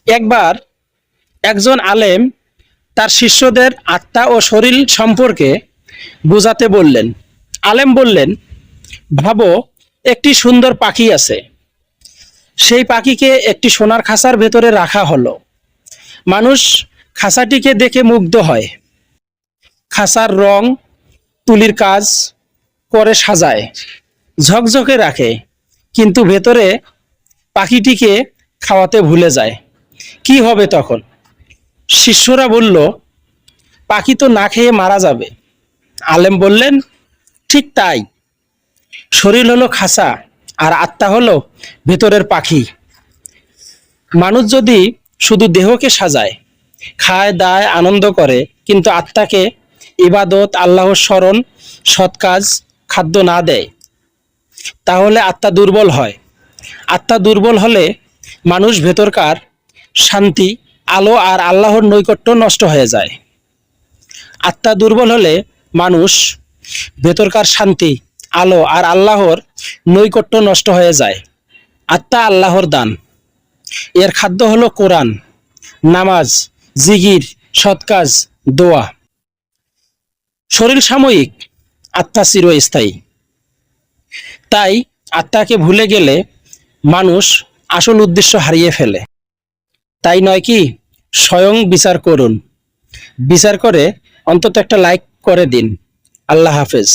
একবার একজন আলেম তার শিষ্যদের আত্মা ও শরীর সম্পর্কে বোঝাতে বললেন। আলেম বললেন, ভাবো একটি সুন্দর পাখি আছে, সেই পাখিকে একটি সোনার খাঁচার ভেতরে রাখা হলো। মানুষ খাঁচাটিকে দেখে মুগ্ধ হয়, খাঁচার রং তুলির কাজ করে সাজায়, ঝকঝকে রাখে, কিন্তু ভেতরে পাখিটিকে খাওয়াতে ভুলে যায়। কি হবে তখন? শিষ্যরা বলল, পাখি তো না খেয়ে মারা যাবে। আলেম বললেন, ঠিক তাই, শরীর হলো খাঁচা আর আত্মা হলো ভেতরের পাখি। মানুষ যদি শুধু দেহকে সাজায়, খায় দায় আনন্দ করে, কিন্তু আত্মাকে ইবাদত, আল্লাহর স্মরণ, সৎ কাজ, খাদ্য না দেয়, তাহলে আত্মা দুর্বল হয়। আত্মা দুর্বল হলে মানুষ ভেতরকার শান্তি, আলো আর আল্লাহর নৈকট্য নষ্ট হয়ে যায়। আত্মা দুর্বল হলে মানুষ ভেতরকার শান্তি, আলো আর আল্লাহর নৈকট্য নষ্ট হয়ে যায়। আত্মা আল্লাহর দান, এর খাদ্য হলো কোরআন, নামাজ, জিকির, সৎ কাজ, দোয়া। শরীর সাময়িক, আত্মা চিরস্থায়ী। তাই আত্মাকে ভুলে গেলে মানুষ আসল উদ্দেশ্য হারিয়ে ফেলে। তাই নয় কি? স্বয়ং বিচার করুন, বিচার করে অন্তত একটা লাইক করে দিন। আল্লাহ হাফেজ।